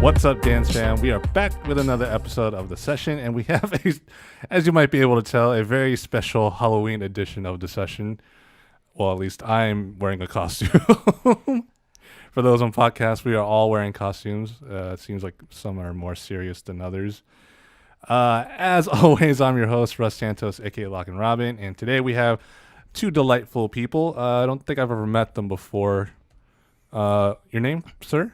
What's up, DanceFam? We are back with another episode of The Session, and we have, as you might be able to tell, a very special Halloween edition of The Session. Well, at least I'm wearing a costume. For those on podcast, we are all wearing costumes. It seems like some are more serious than others. As always, I'm your host, Russ Santos, aka Lock and Robin, and today we have two delightful people. I don't think I've ever met them before. Your name, sir?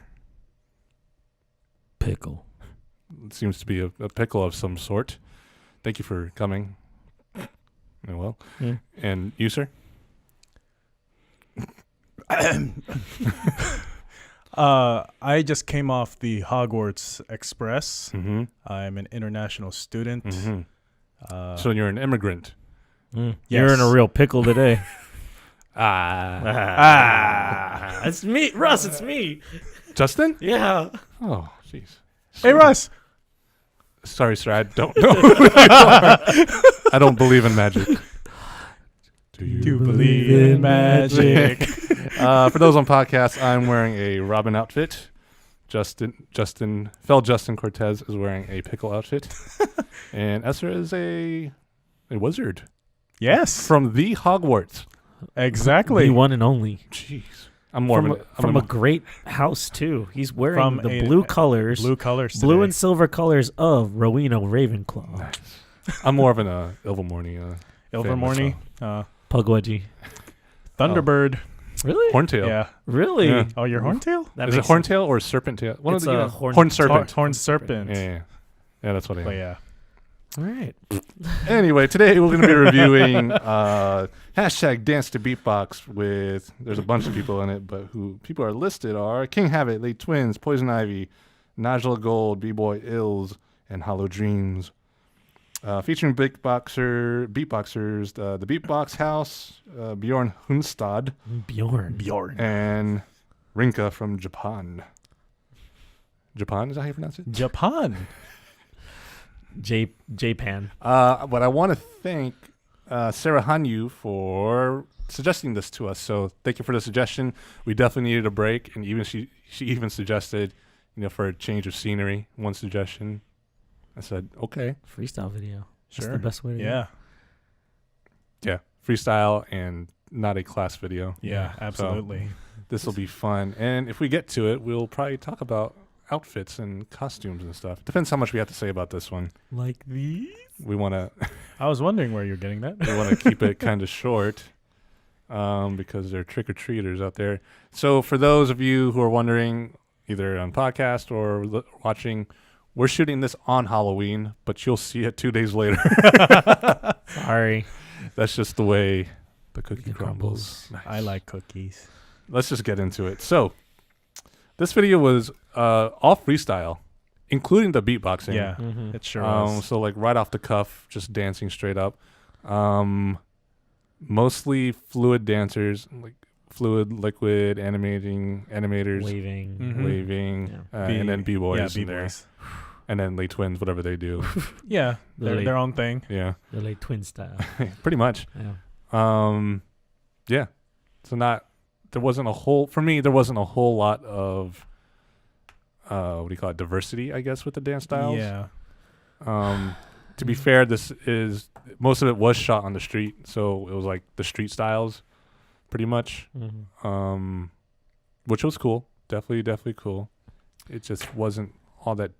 Pickle. It seems to be a pickle of some sort. Thank you for coming. Well, and you, sir? I just came off the Hogwarts Express. Mm-hmm. I'm an international student. Mm-hmm. So you're an immigrant. Yes. You're in a real pickle today. It's me, Russ. It's me, Justin. Yeah. Oh, jeez. Hey, Russ. Sorry, sir. I don't know who you are. I don't believe in magic. Do you believe in magic? For those on podcast, I'm wearing a Robin outfit. Justin Cortez is wearing a pickle outfit, and Eser is a wizard. Yes, from the Hogwarts. Exactly, the one and only. Jeez, I'm more from a great house too. He's wearing the blue and silver colors of Rowena Ravenclaw. Nice. I'm more of an Ilvermorny. Pugwudgie. Thunderbird. Really? Horntail. Yeah. Really? Yeah. Oh, you're Horntail? Is it Horntail or Serpent Tail? It's a Horn Serpent. Horn Serpent. Yeah, that's what I am. But yeah. All right. Anyway, today we're going to be reviewing hashtag dancetobeatbox with, there's a bunch of people in it, but who people are listed are King Havoc, Late Twins, Poison Ivy, Najla Gold, Bboy, Illz, and Hallow Dreamz. Featuring beatboxers, the Beatbox House, Bjorn Hunstad, Bjorn, and Rinka from Japan. Japan, is that how you pronounce it? Japan. Japan. But I want to thank Sarah Hanyu for suggesting this to us. So thank you for the suggestion. We definitely needed a break, and even she even suggested, for a change of scenery. One suggestion. I said, okay. Freestyle video. Sure. That's the best way to Yeah. Yeah. Freestyle and not a class video. Yeah, absolutely. So this will be fun. And if we get to it, we'll probably talk about outfits and costumes and stuff. Depends how much we have to say about this one. Like these? We want to... I was wondering where you're getting that. We want to keep it kind of short because they're trick-or-treaters out there. So for those of you who are wondering, either on podcast or watching... We're shooting this on Halloween, but you'll see it 2 days later. Sorry. That's just the way the cookie crumbles. Nice. I like cookies. Let's just get into it. So, this video was all freestyle, including the beatboxing. Yeah, it sure was. So, like, right off the cuff, just dancing straight up. Mostly fluid dancers, like fluid, liquid, animators. Waving. And then B-boys in there. B-boys. And then Late Twins, whatever they do. Yeah, their own thing. Yeah. The Late Twin style. Pretty much. Yeah. Yeah. So there wasn't a whole lot of, diversity, I guess, with the dance styles. Yeah. To be fair, most of it was shot on the street. So it was like the street styles, pretty much. Mm-hmm. Which was cool. Definitely cool. It just wasn't all that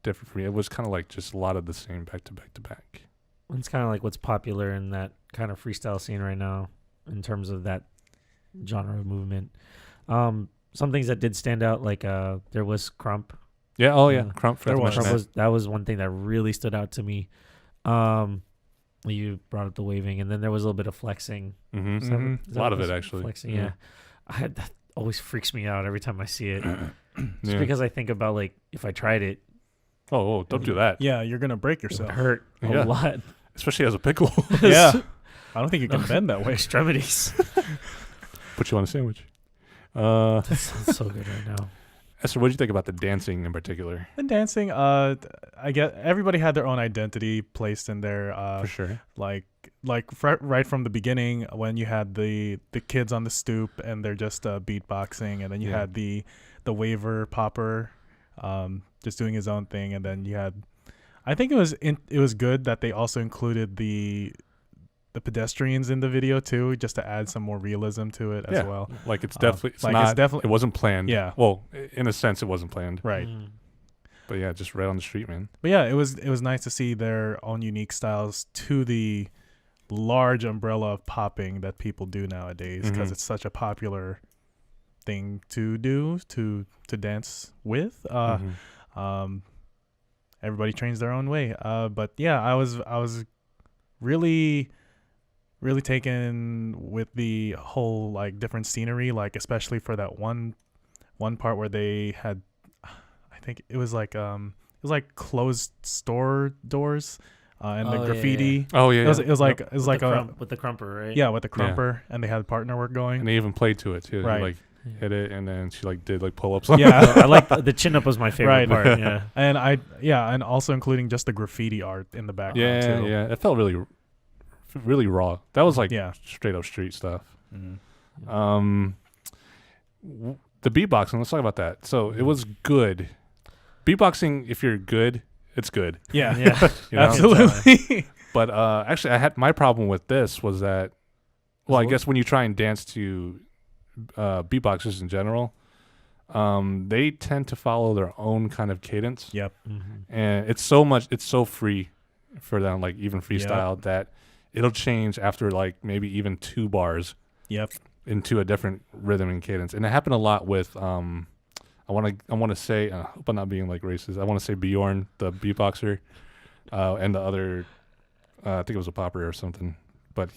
different for me. It was kind of like just a lot of the same back to back to back. It's kind of like what's popular in that kind of freestyle scene right now in terms of that genre of movement. Some things that did stand out, like there was Crump. Yeah, Crump. That was one thing that really stood out to me. You brought up the waving, and then there was a little bit of flexing. Mm-hmm. A lot of it, actually. Flexing, yeah. That always freaks me out every time I see it. Just because I think about, like, if I tried it. Oh, don't do that. Yeah, you're going to break yourself. It hurt a lot. Especially as a pickle. Yeah. I don't think you can bend that way. Extremities. Put you on a sandwich. That sounds so good right now. Eser, what did you think about the dancing in particular? The dancing, I get everybody had their own identity placed in there. For sure. Like right from the beginning, when you had the kids on the stoop and they're just beatboxing, and then you had the waver popper just doing his own thing. And then you had, I think it was good that they also included the pedestrians in the video too, just to add some more realism to it as well. Like it's definitely, it wasn't planned. Yeah. Well, in a sense, it wasn't planned. Right. But yeah, just right on the street, man. But yeah, it was nice to see their own unique styles to the large umbrella of popping that people do nowadays, because it's such a popular thing to do, to dance with. Everybody trains their own way. But yeah, I was really taken with the whole like different scenery, like especially for that one part where they had, I think it was like closed store doors and the graffiti. Oh yeah, it was like with the crumper, right? Yeah, with the crumper, and they had partner work going, and they even played to it too. Right. They, like hit it, and then she like did like pull-ups. Yeah, I like the chin up was my favorite part. Yeah, and and also including just the graffiti art in the background too. Yeah, it felt really raw. That was like straight up street stuff. The beatboxing, let's talk about that. So it was good. Beatboxing, if you're good, it's good. Yeah. You know? Absolutely. But actually, I had my problem with this was that, well, I guess when you try and dance to beatboxers in general, they tend to follow their own kind of cadence. Yep. And it's so free for them, like even freestyle, that it'll change after like maybe even 2 bars. Yep. Into a different rhythm and cadence. And it happened a lot with I want to say, I hope I'm not being like racist, I want to say Bjorn, the beatboxer, and the other, I think it was a popper or something, but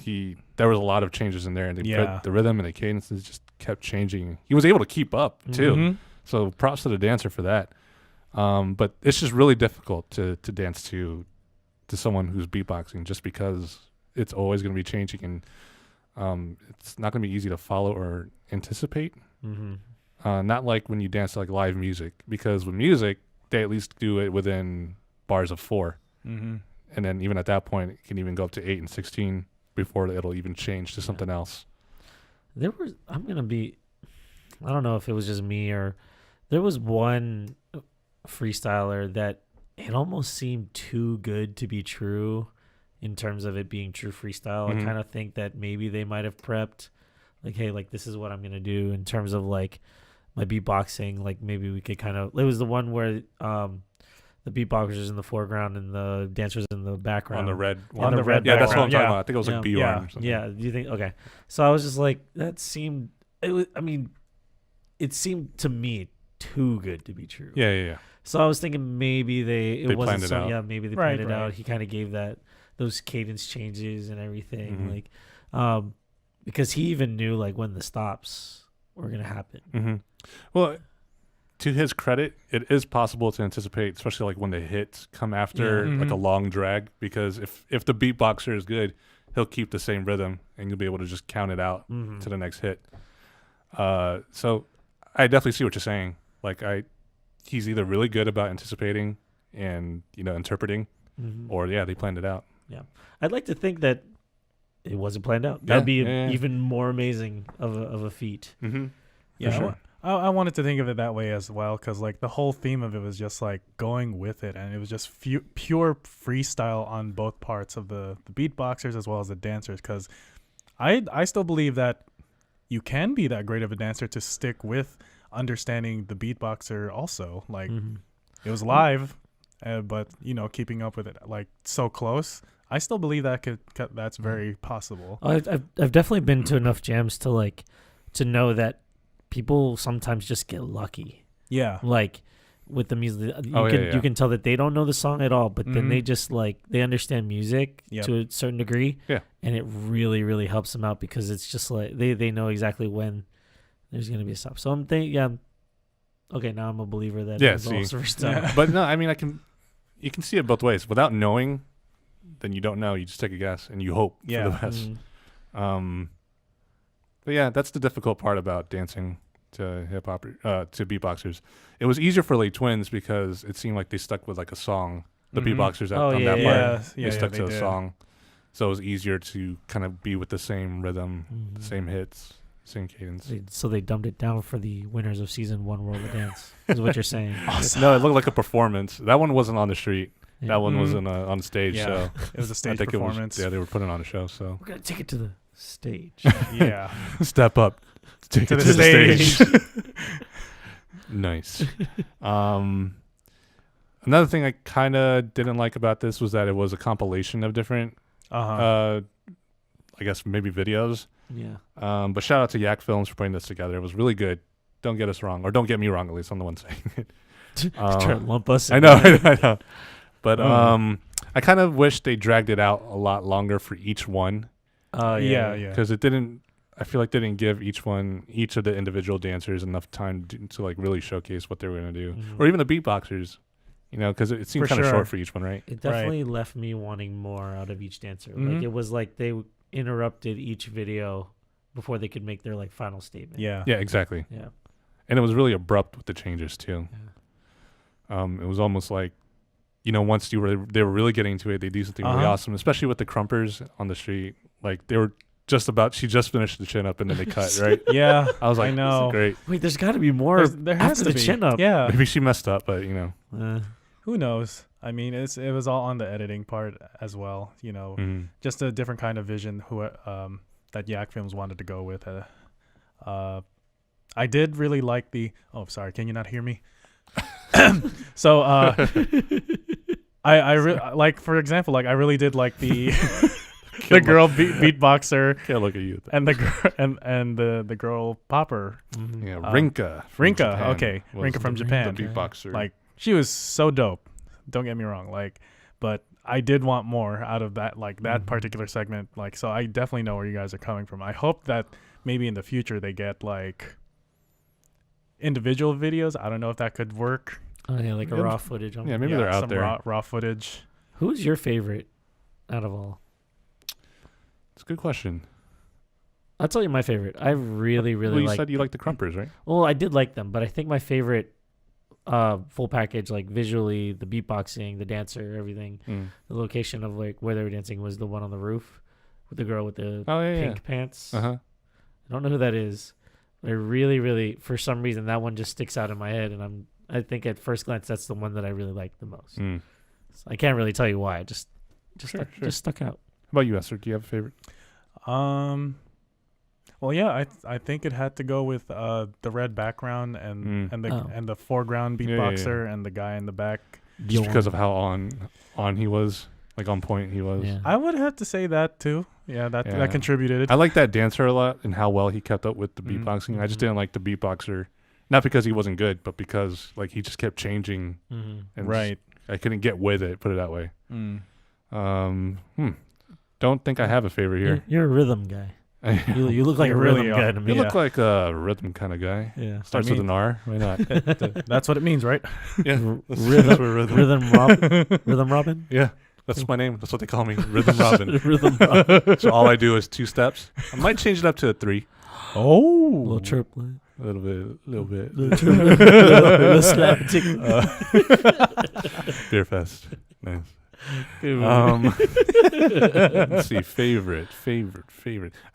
there was a lot of changes in there, and the rhythm and the cadences just kept changing. He was able to keep up too, so props to the dancer for that. But it's just really difficult to dance to someone who's beatboxing, just because it's always going to be changing, and it's not going to be easy to follow or anticipate. Not like when you dance to like live music, because with music they at least do it within bars of 4, and then even at that point it can even go up to 8 and 16 before it'll even change to something else. I don't know if it was just me, or there was one freestyler that it almost seemed too good to be true in terms of it being true freestyle. I kind of think that maybe they might have prepped, like, hey, like this is what I'm gonna do in terms of like my beatboxing. Like maybe we could kind of. It was the one where the beatboxers in the foreground and the dancers in the background. On the red. On the red. Yeah, that's what I'm background. talking about. I think it was like Bjorn or something. Yeah. Do you think? Okay. So I was just like, that seemed. It was. I mean, it seemed to me too good to be true. Yeah. So I was thinking maybe it wasn't planned it so. out. Yeah, maybe they planned it out. He kind of gave those cadence changes and everything, like, because he even knew like when the stops were gonna happen. Well, to his credit, it is possible to anticipate, especially like when the hits come after like a long drag, because if the beatboxer is good, he'll keep the same rhythm and you'll be able to just count it out to the next hit. So I definitely see what you're saying. Like he's either really good about anticipating and interpreting, or they planned it out. Yeah, I'd like to think that it wasn't planned out. That'd be even more amazing of a feat. Yeah, sure. I wanted to think of it that way as well, because like the whole theme of it was just like going with it, and it was just pure freestyle on both parts of the beatboxers as well as the dancers. Because I still believe that you can be that great of a dancer to stick with understanding the beatboxer also. Like it was live, but keeping up with it like so close. I still believe that's very possible. I've definitely been to enough jams to know that people sometimes just get lucky. Yeah. Like with the music, you can tell that they don't know the song at all, but then they just they understand music to a certain degree. Yeah. And it really, really helps them out, because it's just like they know exactly when there's going to be a stop. So I'm thinking, okay, now I'm a believer that it's also freestyle. But no, I mean, you can see it both ways. Without knowing, then you don't know. You just take a guess and you hope for the best. But yeah, that's the difficult part about dancing to hip hop, to beatboxers. It was easier for Late Twins because it seemed like they stuck with like a song. The beatboxers on that part, they stuck to a song, so it was easier to kind of be with the same rhythm, the same hits, same cadence. So they dumbed it down for the winners of season 1 World of Dance. Is what you're saying? No, it looked like a performance. That one wasn't on the street. Yeah. That one was on stage. Yeah. So It was a I stage think performance. they were putting on a show. So We're gonna take it to the stage. Yeah. step up, take To it the to the stage. stage. Nice. Another thing I kind of didn't like about this was that it was a compilation of different, Uh-huh. I guess maybe videos. Yeah. But shout out to Yak Films for putting this together. It was really good. Don't get us wrong, or don't get me wrong. At least I'm the one saying it. Trying to lump us. I in know, there. I know. But I kind of wish they dragged it out a lot longer for each one, Oh yeah. because it didn't. I feel like they didn't give each of the individual dancers enough time to like really showcase what they were going to do, Mhm. or even the beatboxers. You know, because it seemed For kind of sure. short for each one, right? It definitely left me wanting more out of each dancer. Like Mhm. it was like they interrupted each video before they could make their like final statement. Yeah. Yeah, exactly. Yeah. And it was really abrupt with the changes too. Yeah. It was almost like, once they were really getting into it, they do something really Uh-huh. awesome, especially with the crumpers on the street. Like they were she just finished the chin up and then they cut, right? Yeah. I was like, I know. This is great. Wait, there's got to be more There has after to the be. chin up. Yeah. Maybe she messed up, but Who knows? I mean, it was all on the editing part as well. Just a different kind of vision that Yak Films wanted to go with. I did really like the. Oh, sorry. Can you not hear me? So like, for example, like I really did like the the girl beatboxer Can't look at you. and the girl and the girl popper. Mhm. Yeah, Uh, Rinka. from Rinka, Japan okay, was Rinka from the Japan. beatboxer. Like she was so dope. Don't get me wrong. Like, but I did want more out of that. Like that Mhm. particular segment. Like, so I definitely know where you guys are coming from. I hope that maybe in the future they get like individual videos. I don't know if that could work. Oh yeah, like a Yeah. raw footage. Yeah, maybe they're out some there. raw footage. Who's your favorite out of all? It's a good question. I'll tell you my favorite. I really, really Well, you like. said you like the crumpers, right? Well, I did like them, but I think my favorite full package, like visually, the beatboxing, the dancer, everything, the location of like where they were dancing was the one on the roof with the girl with the Oh yeah, pink pants. yeah. Uh huh. I don't know who that is. But I really, really, for some reason, that one just sticks out in my head, and I think at first glance that's the one that I really like the most. Mm. So I can't really tell you why. It just Sure. just stuck out. How about you, Eser? Do you have a favorite? Well, yeah, I think it had to go with the red background and the foreground Yeah, yeah, beatboxer and the guy in the back. Just because of how on he was, like on point he was. Yeah. I would have to say that too. Yeah, that Yeah. contributed. I like that dancer a lot and how well he kept up with the Mhm. beatboxing. I just Mhm. didn't like the beatboxer, not because he wasn't good, but because like he just kept changing Mm-hmm. and Right. I couldn't get with it. Put it that way. Mm. Don't think I have a favorite here. You're a rhythm guy. You look like You a really rhythm guy are. to You me. Yeah. look like a rhythm kind of guy. Yeah. Starts with an R. Why not? That's what it means, right? Yeah. Rhythm Robin. Yeah. That's my name. That's what they call me. Rhythm Robin. Rhythm Robin. So all I do is 2 steps. I might change it up to a 3. Oh, Little triplet. A little bit. Little triplet. Little slap and tick. Beer fest. Nice. Um, Let's see. Favorite.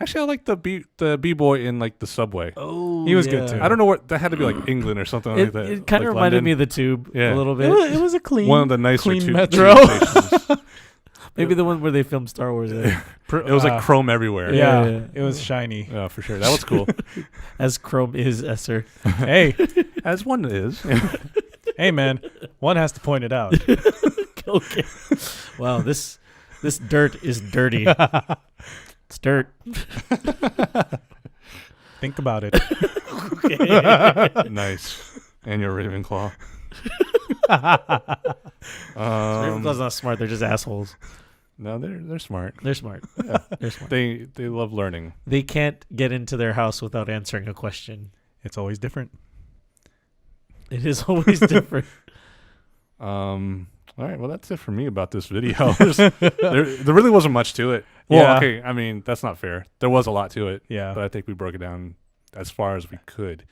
Actually, I like the B-boy in like the subway. Oh, He was good, too. I don't know what that had to be like England or something like that. It kind of like reminded London. me of the Tube Yeah. a little bit. it was a clean. One of the nicer clean tube metro. stations. Maybe the one where they filmed Star Wars there. It was like chrome everywhere. Yeah, Yeah. it was shiny. Yeah, for sure. That was cool. As Chrome is Eser. Hey, As one is. hey, man, one has to point it out. Okay. Wow, this dirt is dirty. It's dirt. Think about it. Okay. Nice. And your Ravenclaw. Ravenclaw's not smart. They're just assholes. No, they're smart. They're smart. Yeah. They're smart. They love learning. They can't get into their house without answering a question. It's always different. It is always different. All right, well that's it for me about this video. there really wasn't much to it. Well, Yeah. okay, I mean that's not fair. There was a lot to it, Yeah. but I think we broke it down as far as we could.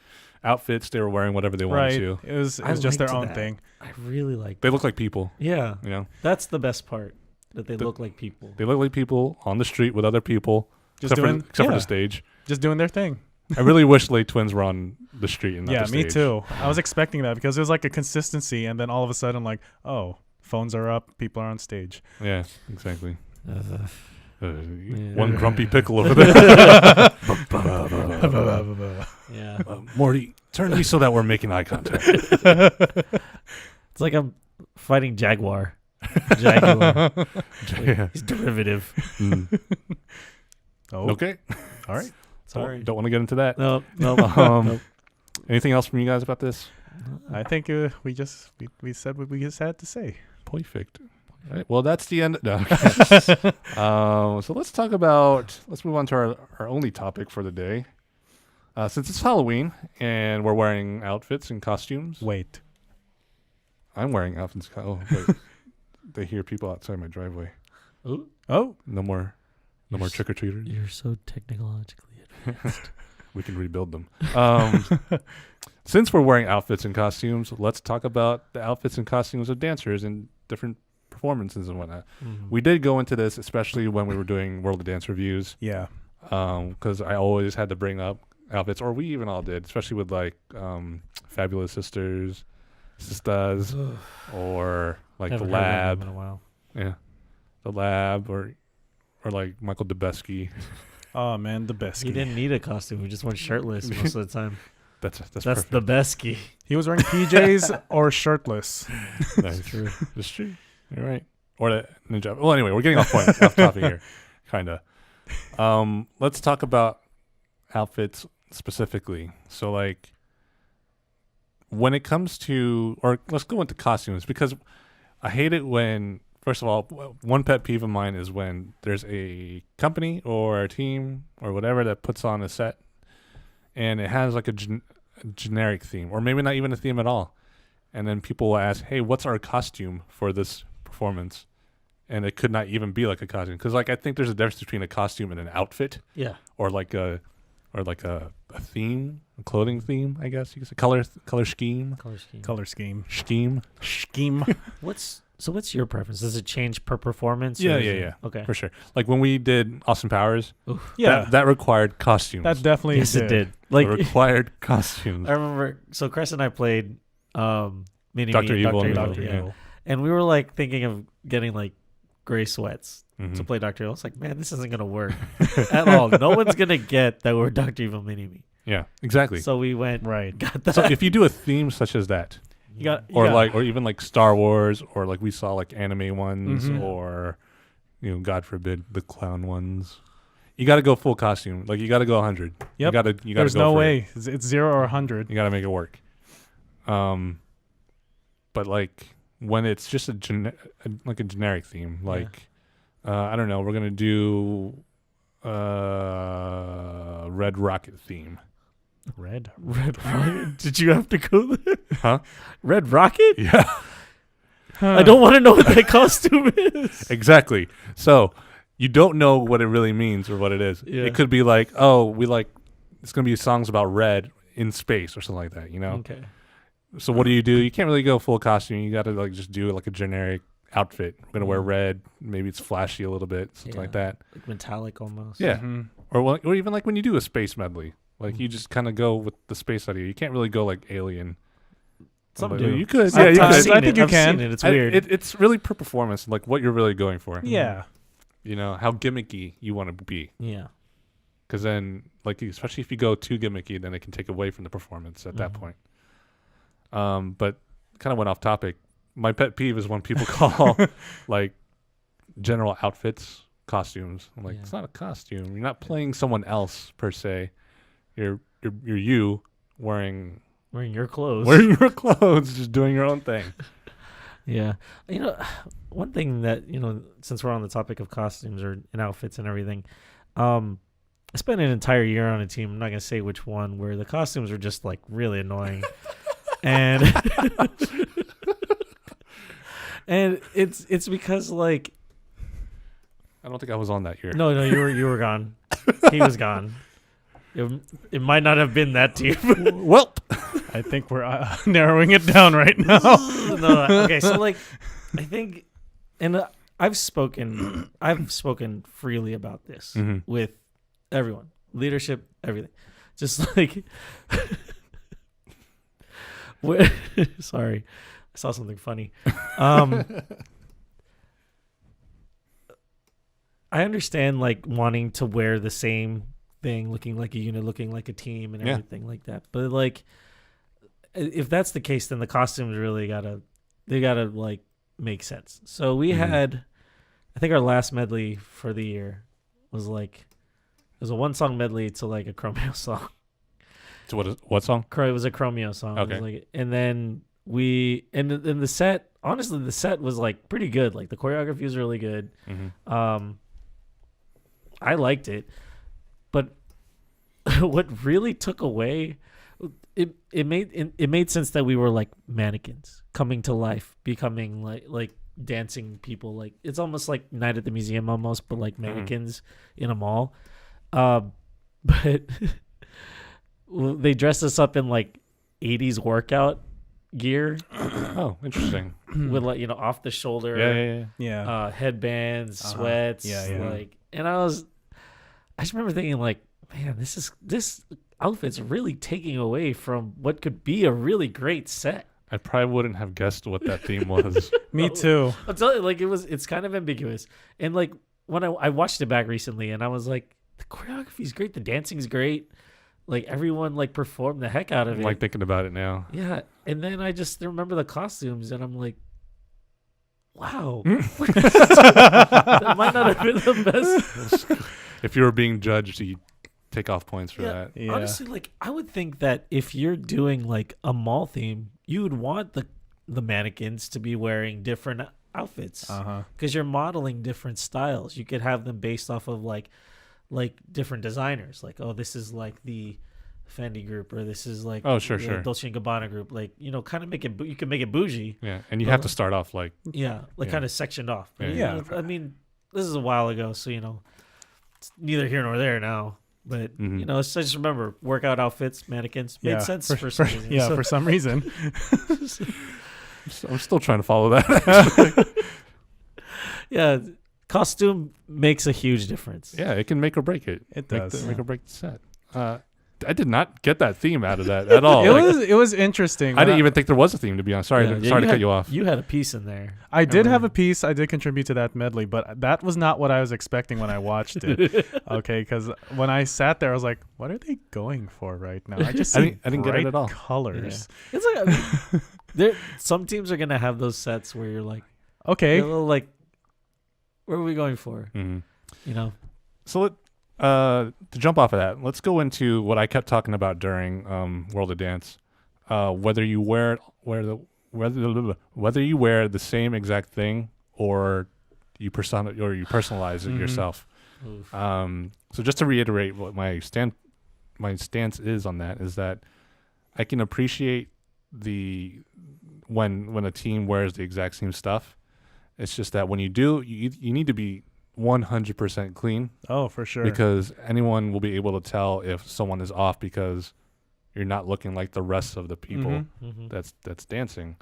Outfits, they were wearing whatever they wanted Right. to. It was I just their liked own that. thing. I really like They look like people. Yeah. You know, That's the best part. That they The- look like people. they look like people on the street with other people, Just except doing for yeah, the stage. just doing their thing. I really wish Late Twins were on the street and not Yeah, the me stage. too. I was expecting that because it was like a consistency, and then all of a sudden, like, oh, phones are up, people are on stage. Yeah, exactly. Yeah. One grumpy pickle over there. Yeah. Morty, turn to me so that we're making eye contact. It's like I'm fighting Jaguar. Jaguar. Yeah. He's derivative. Mm. Oh, Okay. all right. Sorry. Don't want to get into that. No. Um, Anything else from you guys about this? I think we said what we just had to say. Perfect. All right. Well, that's the end. No. So let's move on to our only topic for the day. Since it's Halloween and we're wearing outfits and costumes. Wait. I'm wearing outfits. Oh, wait. They hear people outside my driveway. Ooh. Oh, No more trick or treaters. You're so technologically advanced. We can rebuild them. Since we're wearing outfits and costumes, let's talk about the outfits and costumes of dancers and different performances and whatnot. We did go into this, especially when we were doing World of Dance reviews, yeah. because I always had to bring up outfits, or we even all did, especially with like Fabulous Sisters, or like Haven't the heard that Lab. name in a while. Yeah, the Lab, or like Michael Debesky. Oh man, the best. He didn't need a costume. He just went shirtless most of the time. That's That's the Besky. He was wearing PJs or shirtless. That's true. That's true. You're right. Or the ninja. Well, anyway, we're getting off topic here, kind of. Let's talk about outfits specifically. So, like, when it comes to, or let's go into costumes, because I hate it when, first of all, one pet peeve of mine is when there's a company or a team or whatever that puts on a set and it has like a generic theme, or maybe not even a theme at all. And then people will ask, hey, what's our costume for this performance? And it could not even be like a costume. Because like I think there's a difference between a costume and an outfit. Yeah. Or like a theme, a clothing theme, I guess you could say. Color scheme. Color scheme. Scheme. What's your preference? Does it change per performance? Yeah, or is yeah, it- yeah. Okay. For sure. Like when we did Austin Powers, Yeah, that required costumes. that definitely Yes, it did. Like It required costumes. I remember. So Chris and I played Mini Dr. Me, Evil and Dr. Yeah. Evil. and we were like thinking of getting like gray sweats Mhm. to play Dr. Evil. It's like, man, this isn't gonna work at all. No one's gonna get that we're Dr. Evil Mini Me. Yeah, exactly. So we went, Right. got that. So if you do a theme such as that, or even like Star Wars, or like we saw like anime ones, Mhm. or God forbid the clown ones, you got to go full costume. Like you got to go 100. Yep. You got to There's go no for way. it. It's 0 or 100. You got to make it work. But like when it's just a generic theme, like I don't know, we're gonna do Red Rocket theme. Red. Rocket. Did you have to go there? Huh? Red Rocket? Yeah. I don't want to know what that costume is. Exactly. So you don't know what it really means or what it is. Yeah. It could be like, oh, it's going to be songs about red in space or something like that, Okay. So what do? You can't really go full costume. You got to like just do like a generic outfit. We're going to wear red. Maybe it's flashy a little bit, something like that. Like metallic almost. Yeah. Mhm. Or even like when you do a space medley. Like you just kind of go with the space idea. You can't really go like alien. Some Like, do. You could. I've Yeah, you could. seen I think you I've can. seen it. It's I- weird. It's really per performance, like what you're really going for. Yeah. How gimmicky you want to be. yeah. Because then, like, especially if you go too gimmicky, then it can take away from the performance at that point. But kind of went off topic. My pet peeve is when people call like general outfits costumes. I'm like, Yeah. it's not a costume. You're not playing someone else per se. You're you wearing Wearing your clothes. your clothes, just doing your own thing. Yeah. One thing that, since we're on the topic of costumes and outfits and everything, I spent an entire year on a team, I'm not going to say which one, where the costumes are just like really annoying. and and it's because like I don't think I was on that year. no, you were gone. He was gone. It might not have been that team. Well, I think we're narrowing it down right now. No, okay, so like I think, and I've spoken freely about this Mhm. with everyone, leadership, everything. Just like, sorry, I saw something funny. I understand like wanting to wear the same thing, looking like a unit, looking like a team, and everything like that. But like, if that's the case, then the costumes really gotta like make sense. So we had, I think our last medley for the year was like, it was a 1-song medley to like a Chromeo song. So what song? It was a Chromeo song. Okay. It was like, and then and the set, honestly, the set was like pretty good. Like the choreography was really good. I liked it, but what really took away, it made sense that we were like mannequins coming to life, becoming like dancing people. Like it's almost like Night at the Museum almost, but like mannequins in a mall. But they dressed us up in like 80s workout gear. Oh, interesting. With like, off the shoulder. Yeah. Headbands, sweats. Like, and I just remember thinking like, man, this outfit's really taking away from what could be a really great set. I probably wouldn't have guessed what that theme was. Me too. I'll tell you, like it's kind of ambiguous. And like when I watched it back recently, and I was like, the choreography's great, the dancing's great, like everyone like performed the heck out of I'm it. like thinking about it now. Yeah, and then I just remember the costumes, and I'm like, wow, that might not have been the best. If you were being judged, you take off points for that. Yeah. Honestly, like I would think that if you're doing like a mall theme, you would want the mannequins to be wearing different outfits because you're modeling different styles. You could have them based off of like different designers. Like, oh, this is like the Fendi group, or this is like sure. Dolce & Gabbana group. Like, kind of make it. You can make it bougie. Yeah, and you have to start off like kind of sectioned off. Yeah. I mean, this is a while ago, so it's neither here nor there now. But I just remember workout outfits, mannequins made sense for some reason. Yeah, for some reason. I'm still trying to follow that. Yeah, costume makes a huge difference. Yeah, it can make or break it. It does. Make or break the set. I did not get that theme out of that at all. It was interesting. I didn't even think there was a theme, to be honest. Sorry to cut you off. You had a piece in there. I did have a piece. I did contribute to that medley, but that was not what I was expecting when I watched it. Okay, because when I sat there, I was like, "What are they going for right now?" I just I didn't get it at all. Colors. Yeah. It's like some teams are gonna have those sets where you're like, okay, a little like, where are we going for? So to jump off of that, let's go into what I kept talking about during World of Dance. Whether you wear the same exact thing or you personalize it yourself. So just to reiterate what my stance is on that is that I can appreciate when a team wears the exact same stuff. It's just that when you do, you need to be 100% clean. Oh, for sure. Because anyone will be able to tell if someone is off because you're not looking like the rest of the people that's dancing.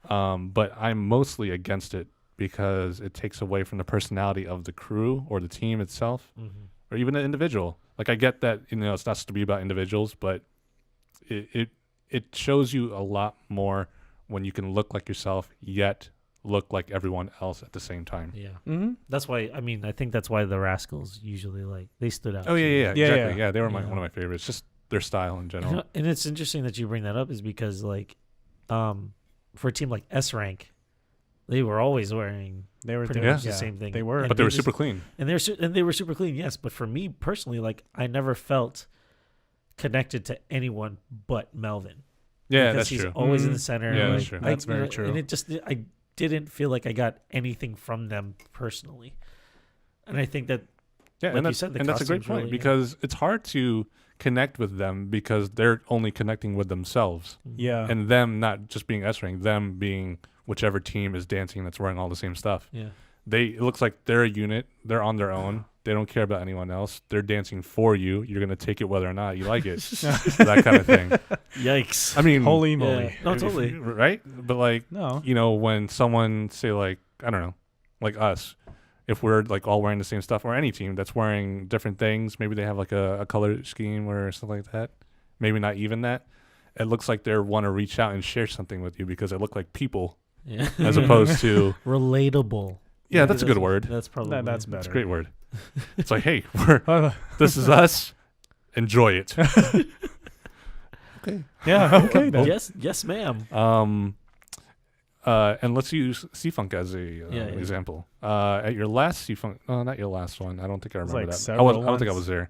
But I'm mostly against it because it takes away from the personality of the crew or the team itself, or even an individual. Like I get that it's not supposed to be about individuals, but it shows you a lot more when you can look like yourself yet look like everyone else at the same time. Yeah. That's why, I think that's why the Rascals usually they stood out. Oh, yeah, exactly. Yeah, they were one of my favorites. Just their style in general. And it's interesting that you bring that up is because for a team like S Rank, they were always wearing pretty much the same thing. They were. But they were super clean. And they were super clean, yes. But for me personally, like I never felt connected to anyone but Melvin. Yeah, because that's he's true. always in the center. Yeah, that's true. That's very true. And I didn't feel like I got anything from them personally. And I think that, like you said, that's a great point because it's hard to connect with them because they're only connecting with themselves. Yeah. And them not just being S-Ring, them being whichever team is dancing that's wearing all the same stuff. Yeah. It looks like they're a unit. They're on their own. They don't care about anyone else. They're dancing for you. You're going to take it whether or not you like it. That kind of thing. Yikes. I mean, holy moly. No, totally. Right? But when someone say like, I don't know, like us, if we're like all wearing the same stuff, or any team that's wearing different things, maybe they have like a color scheme or something like that. Maybe not even that. It looks like they want to reach out and share something with you because they look like people Yeah. as opposed to relatable. yeah, that's a good word. That's probably That's That's a better. great word. It's like, hey, this is us. Enjoy it. Okay. Yeah. Okay. Then. yes, ma'am. And let's use C-Funk as a example. At your last C-Funk, no, not your last one. I don't think I was remember like that. several I don't think I ones. was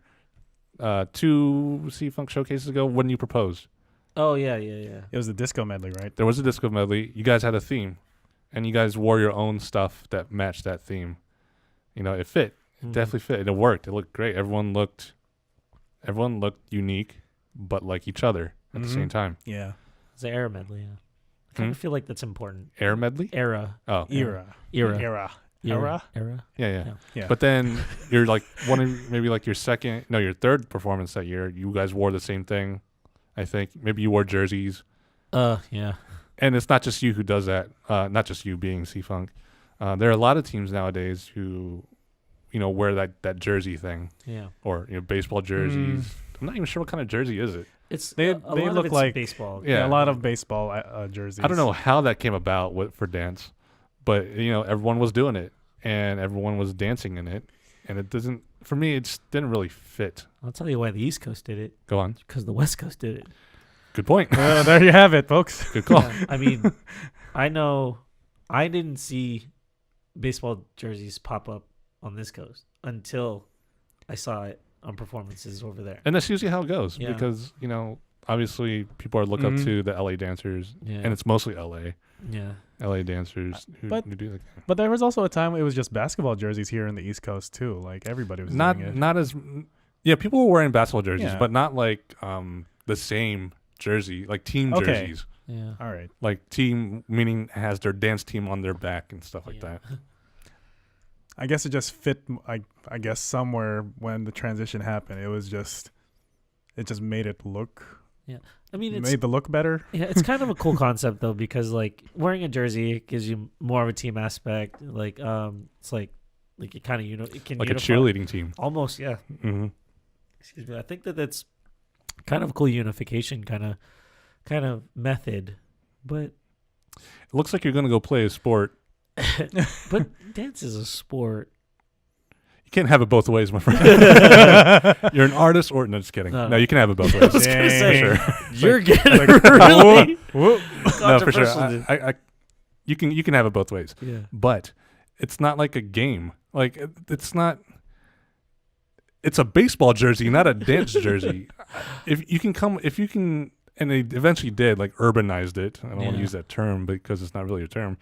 there. 2 C-Funk showcases ago, when you proposed, Oh yeah. It was the disco medley, right? there was a disco medley. You guys had a theme, and you guys wore your own stuff that matched that theme. You know, it fit. It definitely fit. And it worked. It looked great. Everyone looked unique, but like each other at the same time. Yeah. It's an era medley. Yeah. I kind of feel like that's important. Air medley? Era. Oh, Era. Era. Era. yeah. Yeah. But then you're like maybe like your third performance that year. You guys wore the same thing. I think maybe you wore jerseys. Yeah. And it's not just you who does that. Not just you being C-Funk. There are a lot of teams nowadays who, wear that jersey thing, Yeah. or baseball jerseys. I'm not even sure what kind of jersey is it. It's They a lot of look it's like- baseball. Yeah. A lot of baseball jerseys. I don't know how that came about for dance, but everyone was doing it and everyone was dancing in it, and it doesn't. For me, it just didn't really fit. I'll tell you why the East Coast did it. Go on. Because the West Coast did it. Good point. There you have it, folks. Good call. Yeah, I mean, I know I didn't see baseball jerseys pop up on this coast until I saw it on performances over there. And that's usually how it goes Yeah. because obviously people are look up Mhm. to the LA dancers, Yeah. and it's mostly LA dancers who But- do like that. But there was also a time it was just basketball jerseys here in the East Coast too. Like everybody was Not doing it. not as people were wearing basketball jerseys, Yeah. but not like the same jersey, like team Okay. jerseys. Yeah. All right. Like team meaning has their dance team on their back and stuff like Yeah. that. I guess it just fit. I guess somewhere when the transition happened, it just made it look. I mean, it's made the look better. yeah, it's kind of a cool concept though because like wearing a jersey it gives you more of a team aspect. Like it's like it kind of it can Like a unify- cheerleading team. almost yeah. Mm-hmm. Excuse me. I think that's kind of a cool unification kind of method, but It looks like you're gonna go play a sport. but dance is a sport. You can't have it both ways, my friend. You're an artist, or no, just kidding. No. No, you can have it both I ways. was gonna say, Dang. Sure. you're getting like, really Whoop. No, for sure. controversial. I you can have it both ways, Yeah. but it's not like a game. Like it's not. It's a baseball jersey, not a dance jersey. If you can, and they eventually did like urbanized it. I don't want to Yeah. use that term because it's not really a term.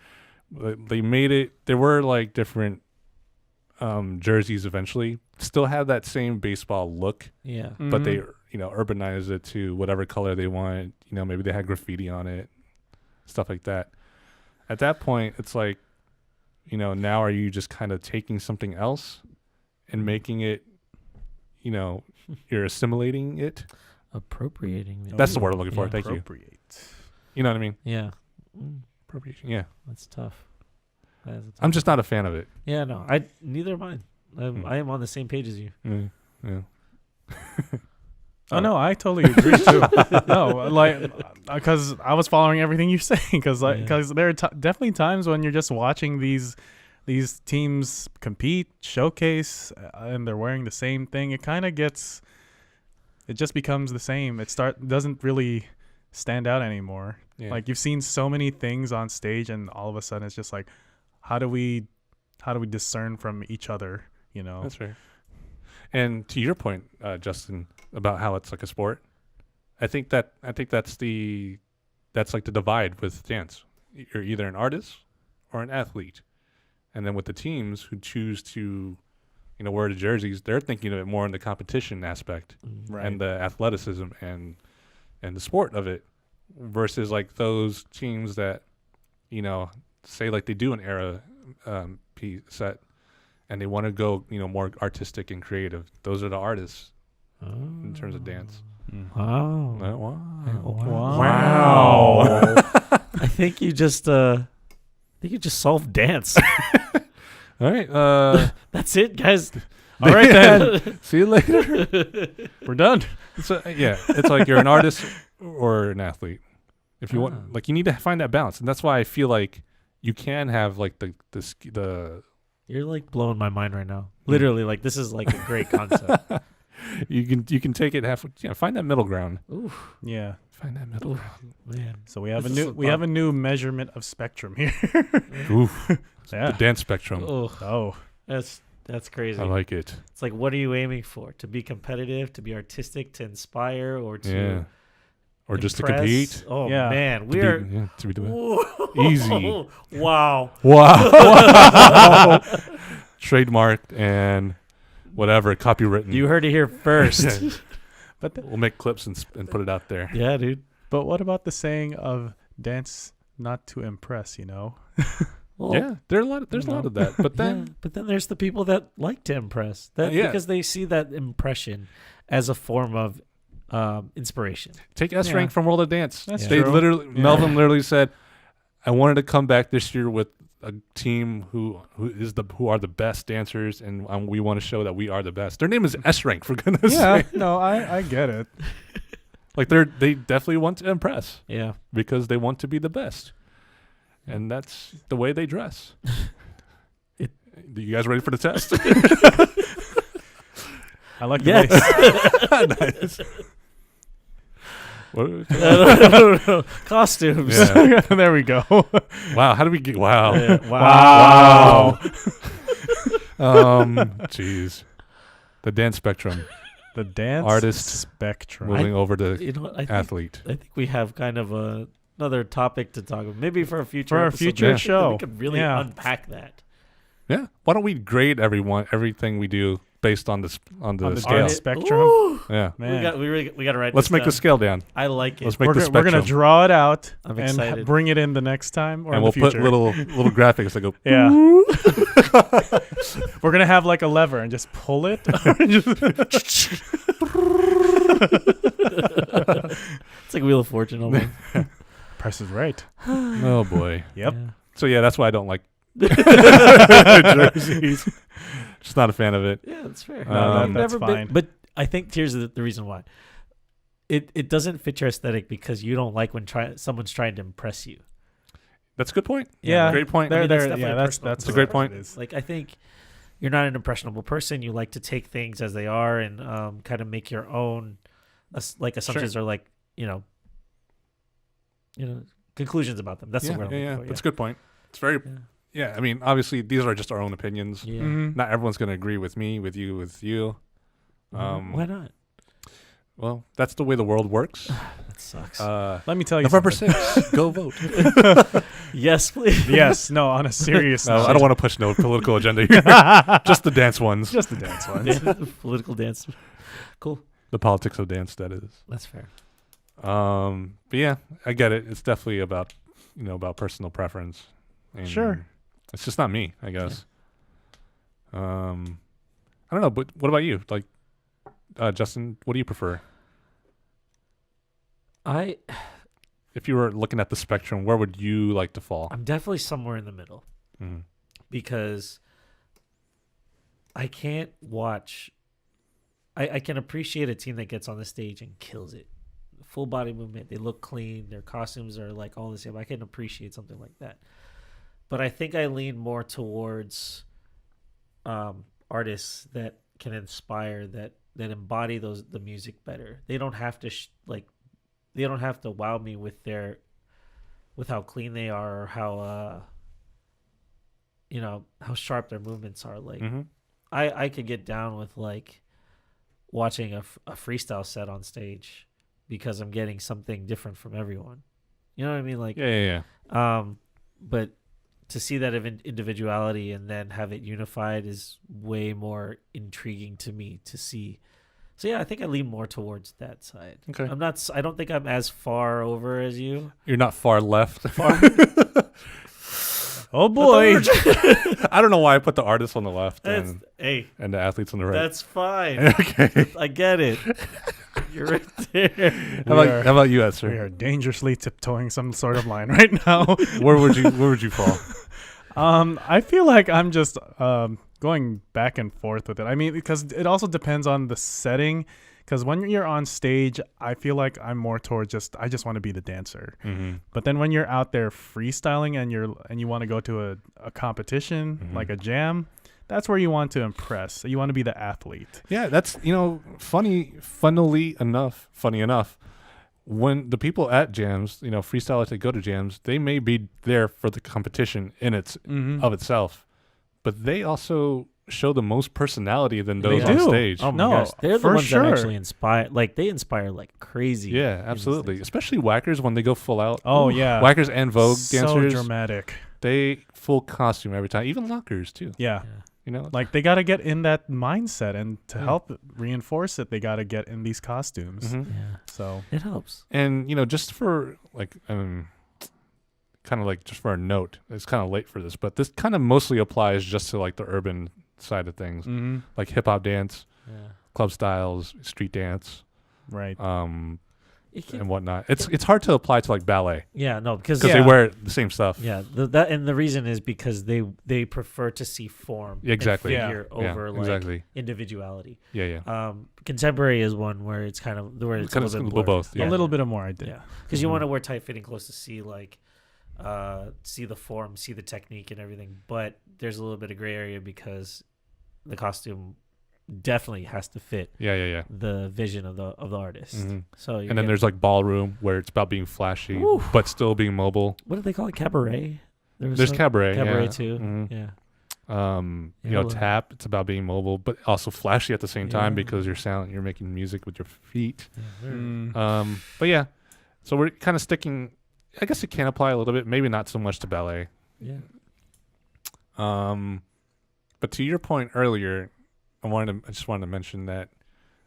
But they made it. There were like different jerseys eventually. Still have that same baseball look, Yeah. but they Mhm. urbanized it to whatever color they want. Maybe they had graffiti on it, stuff like that. At that point, it's like, now are you just kind of taking something else and making it, you're assimilating it? Appropriating. maybe. That's the word I'm looking for. Yeah. Thank you. Appropriate. You know what I mean? Yeah. Appropriation. Yeah. That's tough. That is a tough I'm just not a fan of it. Yeah, no. Neither am I. I am on the same page as you. Yeah. Oh no, I totally agree too. No, like because I was following everything you're saying. Because there are definitely times when you're just watching these teams compete, showcase, and they're wearing the same thing. It just becomes the same. Doesn't really stand out anymore. Yeah. Like you've seen so many things on stage, and all of a sudden it's just like, how do we discern from each other? That's fair. And to your point, Justin, about how it's like a sport, I think that's like the divide with dance. You're either an artist or an athlete, and then with the teams who choose to, wear the jerseys, they're thinking of it more in the competition aspect Right. and the athleticism and the sport of it, versus like those teams that, say like they do an era set. And they want to go, more artistic and creative. Those are the artists in terms of dance. Wow. Wow. Wow. I think you just solved dance. All right. That's it, guys. All right, then. See you later. We're done. So yeah, it's like you're an artist or an athlete. If you Ah. want, like, you need to find that balance, and that's why I feel like you can have like the You're like blowing my mind right now. Literally, like this is like a great concept. you can take it half. Find that middle ground. Ooh, Yeah. Find that middle man. So we have This a is new fun. measurement of spectrum here. ground. Oof. Yeah. The dance spectrum. Oh, Oh. that's crazy. I like it. It's like, what are you aiming for? To be competitive, to be artistic, to inspire, or to Yeah. Or just to impress? compete. Oh Yeah. man, To we be- are yeah, to be doing. Whoa. Easy. Wow. Wow. Trademarked and whatever, copywritten. You heard it here first. But We'll make clips and put it out there. Yeah, dude. but what about the saying of dance not to impress, you know? Well, Yeah, there's a lot of that. But then yeah, but then there's the people that like to impress. That Yeah. because they see that impression as a form of inspiration. take S Yeah. rank from World of Dance. That's They true. literally Yeah. Melvin literally said, I wanted to come back this year with a team who are the best dancers, and we want to show that we are the best. Their name is S rank, for goodness Yeah, sake. no, I get it. Like they definitely want to impress Yeah. because they want to be the best. And that's the way they dress. You guys ready for the test? I like the Yes. Nice. What- No. Costumes. Yeah. there we go. Wow, how do we get wow. Yeah. Wow. Jeez. The dance spectrum. The dance Artist spectrum. Moving over to You know what? athlete. I think we have kind of another topic to talk about. Maybe for a future For a episode, future I think that show. we could really Yeah. unpack that. Yeah. Why don't we grade everything we do based on the On the scale? dance spectrum. Ooh. Yeah. Man. We got to write. Let's this make the down. scale down. I like it. Let's make We're the gonna spectrum. draw it out I'm and excited. bring it in the next time or And in we'll the put future. little graphics that go. Yeah. We're gonna have like a lever and just pull it. It's like Wheel of Fortune almost. Price is right. Oh boy. Yep. Yeah. So yeah, that's why I don't like jerseys. Just not a fan of it. Yeah, that's fair. No, I've that's never fine. Been, but I think here's the reason why. It doesn't fit your aesthetic because you don't like when someone's trying to impress you. That's a good point. Yeah. Great point. I mean, that's Yeah, definitely that's personal. that's It's a great what point. it is. Like I think you're not an impressionable person. You like to take things as they are and kind of make your own assumptions or like you know conclusions about them. That's the word I'm looking for. That's a good point. It's very Yeah. I mean, obviously these are just our own opinions. Yeah. Mhm. Not everyone's going to agree with me, with you. Why not? Well, that's the way the world works. That sucks. Let me tell you November something. 6th, go vote. Yes, please. Yes, no, on a serious No, note. I don't want to push no political agenda here. Just the dance ones. Just the dance ones. Political dance. Cool. The politics of dance, that is. That's fair. But yeah, I get it. It's definitely about personal preference. And Sure. It's just not me, I guess. I don't know, but what about you? Like, Justin, what do you prefer? If you were looking at the spectrum, where would you like to fall? I'm definitely somewhere in the middle Mhm. because I can't watch. I can appreciate a team that gets on the stage and kills it. Full body movement. They look clean. Their costumes are like all the same. I can appreciate something like that. But I think I lean more towards artists that can inspire, that embody the music better. They don't have to they don't have to wow me with how clean they are or how how sharp their movements are. Like Mm-hmm. I could get down with like watching a freestyle set on stage because I'm getting something different from everyone. You know what I mean? Like Yeah. but to see that individuality and then have it unified is way more intriguing to me to see. So yeah, I think I lean more towards that side. Okay. I don't think I'm as far over as you. You're not far left. Oh boy. I don't know why I put the artists on the left That's, and hey, the athletes on the right. that's fine. Okay. I get it. You're right there. How about you, We Eser? are dangerously tiptoeing some sort of line right now. Where would you fall? I feel like I'm just going back and forth with it. I mean, because it also depends on the setting. Because when you're on stage, I feel like I'm more towards I just want to be the dancer. Mm-hmm. But then when you're out there freestyling and you want to go to a competition, like a jam, that's where you want to impress. You want to be the athlete. Yeah, that's funny enough. When the people at jams, freestylers that go to jams, they may be there for the competition in of itself, but they also show the most personality than those They on do. stage. Oh my No, gosh, they're the for ones sure. that actually inspire. Like they inspire like crazy. Yeah, absolutely. Especially whackers when they go full out. Oh, yeah. Whackers and Vogue So dancers, dramatic. they full costume every time. Even lockers too. Yeah. Yeah. Like they got to get in that mindset, and to help reinforce it, they got to get in these costumes. Mhm. Yeah, So it helps. And just for like kind of like just for a note, it's kind of late for this, but this kind of mostly applies just to like the urban side of things, like hip hop dance, Yeah, club styles, street dance, right. and whatnot. It's hard to apply to like ballet yeah, no, because because they wear the same stuff. yeah, the reason is because they prefer to see form, Exactly. and figure Yeah, over like exactly. individuality. Yeah. Contemporary is one where it's kind of where it's Kind a of little bit little blurry. both. Yeah. A little bit of more I did. Yeah, because you want to wear tight fitting clothes to see like see the form, see the technique and everything, but there's a little bit of gray area because the costume definitely has to fit Yeah. the vision of the artist. Mhm. So And then there's like ballroom where it's about being flashy Woo. but still being mobile. what do they call it, cabaret? There's cabaret. cabaret yeah. too. Mhm. Yeah, You know, tap. It's about being mobile, but also flashy at the same time Yeah. because you're making music with your feet. yeah. But yeah, so we're kind of sticking. I guess it can apply a little bit, maybe not so much to ballet. Yeah. But to your point earlier, I just wanted to mention that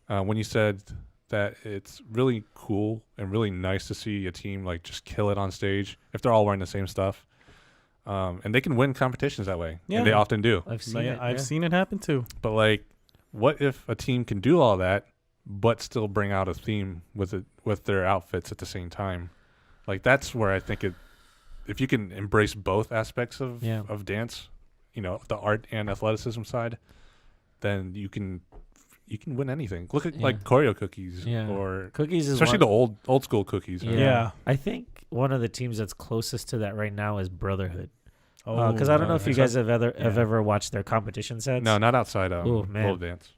when you said that it's really cool and really nice to see a team like just kill it on stage if they're all wearing the same stuff, and they can win competitions that way. Yeah. And they often do. I've seen it. I've seen it happen too. But like, what if a team can do all that but still bring out a theme with their outfits at the same time? Like that's where I think if you can embrace both aspects of dance, the art and athleticism side, then you can win anything. Look at like choreo cookies or Cookies is especially the old school cookies. Yeah. I think one of the teams that's closest to that right now is Brotherhood. Oh, Because I don't know if you nice. guys have ever watched their competition sets. No, not outside Oh, man. pole dance.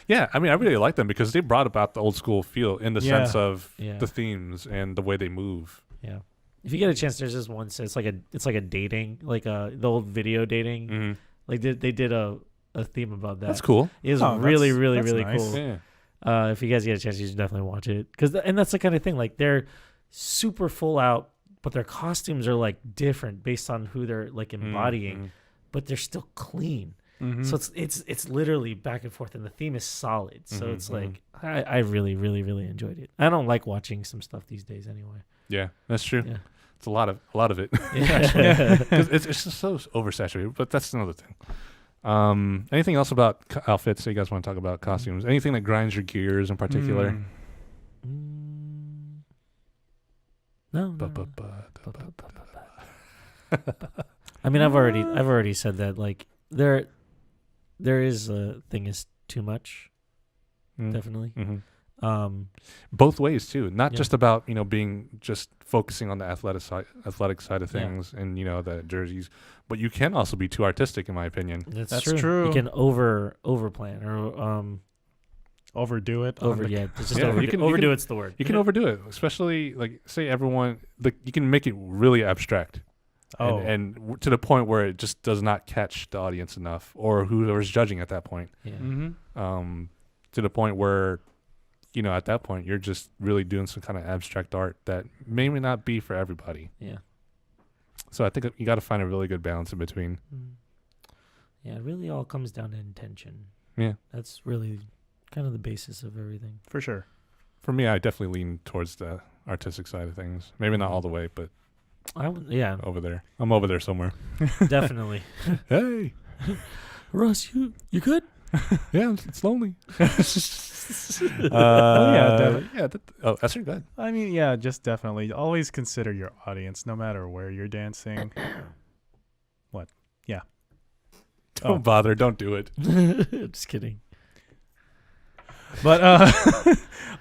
Yeah, I mean, I really like them because they brought about the old school feel in the sense of the themes and the way they move. Yeah. If you get a chance, there's this one set. It's like a dating, like the old video dating. Mm-hmm. Like they did a theme about that. That's cool. It was Oh, really, that's- really, that's really nice. cool. Yeah. If you guys get a chance, you should definitely watch it. And that's the kind of thing. Like they're super full out, but their costumes are like different based on who they're like embodying. Mhm. But they're still clean. Mhm. So it's literally back and forth, and the theme is solid. So Mhm, it's like I really, really, really enjoyed it. I don't like watching some stuff these days anyway. Yeah, that's true. Yeah. It's a lot of it. Yeah. 'Cause it's just so oversaturated, but that's another thing. Anything else about outfits that you guys want to talk about? Costumes? Anything that grinds your gears in particular? No. Ba- no. ba- ba- da- ba- ba- da- I mean, I've already said that. Like there is a thing is too much. Mm. Definitely. Mhm. Both ways too. Not Yeah. just about being just focusing on the athletic side of Yeah. things and the jerseys, but you can also be too artistic, in my opinion. That's true. You can overplan or Overdo it. it's just Yeah, overdo. you can- Overdo it's the word. You can overdo it, especially like say everyone. You can make it really abstract. Oh. And to the point where it just does not catch the audience enough, or whoever's judging at that point. Yeah. Mm-hmm. To the point where, at that point you're just really doing some kind of abstract art that may not be for everybody. Yeah. So I think you got to find a really good balance in between. Yeah, it really all comes down to intention. Yeah. That's really kind of the basis of everything. For sure. For me, I definitely lean towards the artistic side of things. Maybe not all the way, but Yeah, over there. I'm over there somewhere. definitely. Hey, Russ, you good? yeah, it's lonely. Yeah, Eser, go ahead. I mean, yeah, just definitely. Always consider your audience, no matter where you're dancing. What? Yeah. Don't bother. Don't do it. Just kidding. But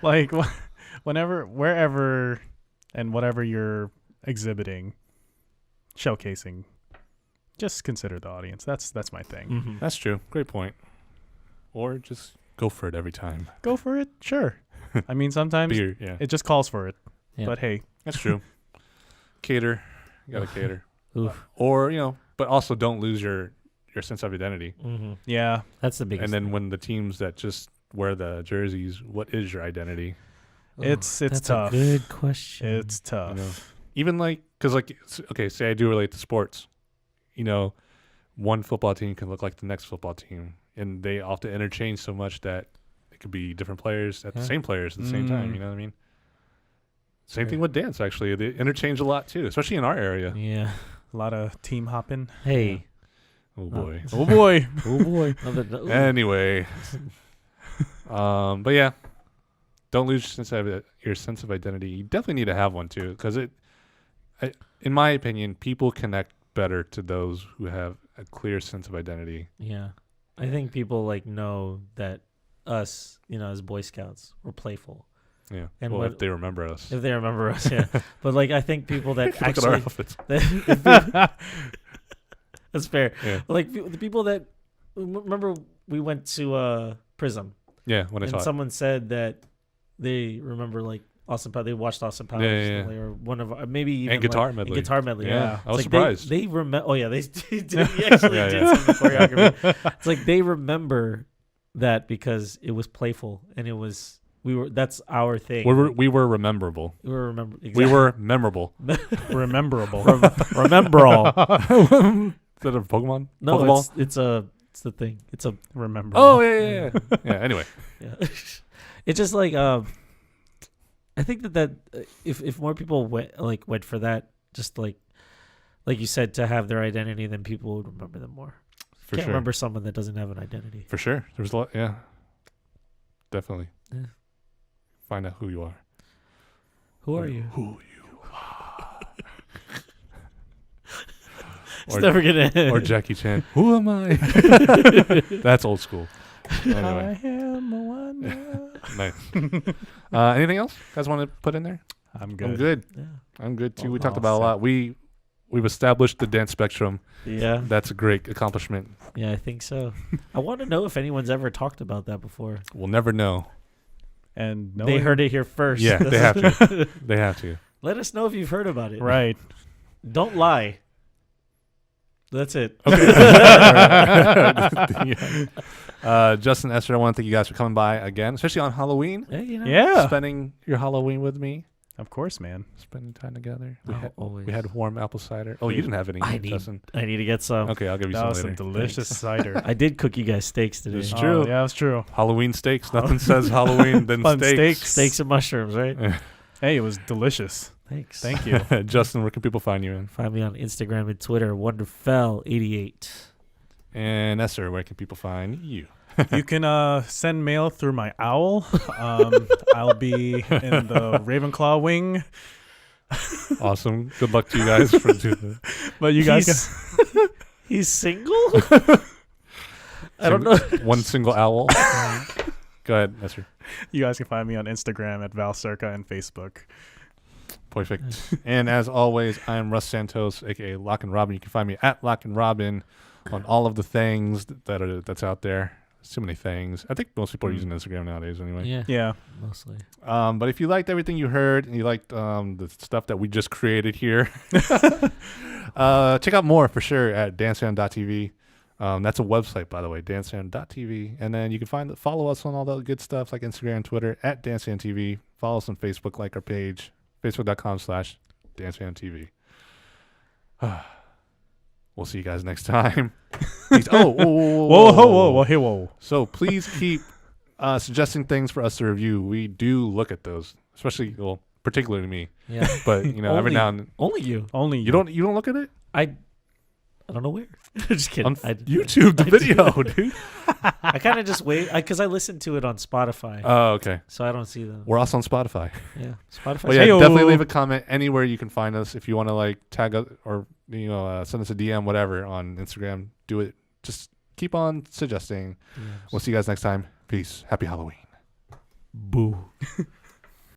like whenever, wherever, and whatever you're exhibiting, showcasing, just consider the audience. That's my thing. Mm-hmm. That's true. Great point. Or just go for it every time. Go for it. Sure. I mean, sometimes Beer, yeah. it just calls for it. Yeah. But hey, That's true. Cater. You gotta cater. Oof. Or, but also don't lose your sense of identity. Mm-hmm. yeah, That's the biggest. And then when the teams that just wear the jerseys, what is your identity? it's That's tough. a good question. It's tough. You know? Even because okay, say I do relate to sports. One football team can look like the next football team, and they often interchange so much that it could be different players at the same players at the same time. You know what I mean? Same thing with dance. Actually, they interchange a lot too, especially in our area. Yeah. A lot of team hopping. Hey. Oh boy. Oh boy. Oh boy. Anyway, but yeah, don't lose your sense of identity. You definitely need to have one too, because in my opinion, people connect better to those who have a clear sense of identity. Yeah. I think people know that us, as Boy Scouts, we're playful. Yeah. And well, what- if they remember us. If they remember us, yeah. But I think people that Look at our actually outfits. that's fair. Yeah. The people that remember we went to Prism Yeah. When I saw and it. someone said that they remember Austin Powers. They watched Austin Powers Yeah. or one of maybe even And guitar medley. Guitar medley. Yeah. I was It's surprised. They remember. Oh yeah, they did. He actually Yeah, did yeah. some choreography. It's like they remember that because it was playful and it was that's our thing. We were rememberable. We were remember. We Exactly. were memorable. Rememberable. remember all. Is that a Pokemon? No, Pokeball? it's the thing. It's a Remember. Oh yeah. Yeah. Anyway. yeah. It's just I think that if more people went for that, just like you said, to have their identity, then people would remember them more. For Can't sure. remember someone that doesn't have an identity. For sure. There's a lot. Yeah. Definitely. Yeah. Find out who you are. Who are you? Who you are. It's never gonna end. Or Jackie Chan. Who am I? That's old school. Anyway. I am a wonder. Nice. Anything else you guys want to put in there? I'm good. I'm good. Yeah. I'm good too. All We talked set. about a lot. We've established the dance spectrum. Yeah. That's a great accomplishment. Yeah, I think so. I want to know if anyone's ever talked about that before. We'll never know. And They heard it here first. Yeah, they have to. They have to. Let us know if you've heard about it. Right. Don't lie. That's it. Okay. Justin, Eser, I want to thank you guys for coming by again, especially on Halloween. Yeah, Yeah. Spending your Halloween with me. Of course, man. Spending time together. Always. We had warm apple cider. Oh, you didn't have any, I need Justin. I need to get some. Okay, I'll give you That some was later. some delicious cider. I did cook you guys steaks today. It's true. Oh, yeah, that's true. Halloween steaks. Nothing says Halloween than Fun steaks. Steaks and mushrooms, right? Hey, it was delicious. Thanks. Thank you. Justin, where can people find you in? Find me on Instagram and Twitter, Wonderfell88. And Eser, where can people find you? You can send mail through my owl. I'll be in the Ravenclaw wing. Awesome. Good luck to you guys for doing But you guys can, He's single? I don't know. one single owl. Go ahead, Eser. you guys can find me on Instagram at Valcirca and Facebook. Perfect. And as always, I'm Russ Santos, aka Lock and Robin. You can find me at Lock and Robin on all of the things that's out there. There's too many things. I think most people are using Instagram nowadays anyway. Yeah, Yeah. mostly. But if you liked everything you heard and you liked the stuff that we just created here, check out more for sure at dancefam.tv. That's a website, by the way, dancefam.tv. And then you can follow us on all the good stuff like Instagram, Twitter at dancefamtv. Follow us on Facebook, like our page, facebook.com/dancefamtv. We'll see you guys next time. Whoa, hey, whoa. So please keep suggesting things for us to review. We do look at those, especially, particularly me. Yeah. But every now and then Only you. Only you don't look at it. I I don't know where. Just kidding. On YouTube, the video, dude. I kind of just wait because I listen to it on Spotify, Oh, okay. so I don't see them. We're also on Spotify. Yeah, Spotify. Well, yeah, Hey-o. definitely leave a comment anywhere you can find us. If you want to like tag us or send us a DM, whatever on Instagram, do it. Just keep on suggesting. Yeah. We'll see you guys next time. Peace. Happy Halloween.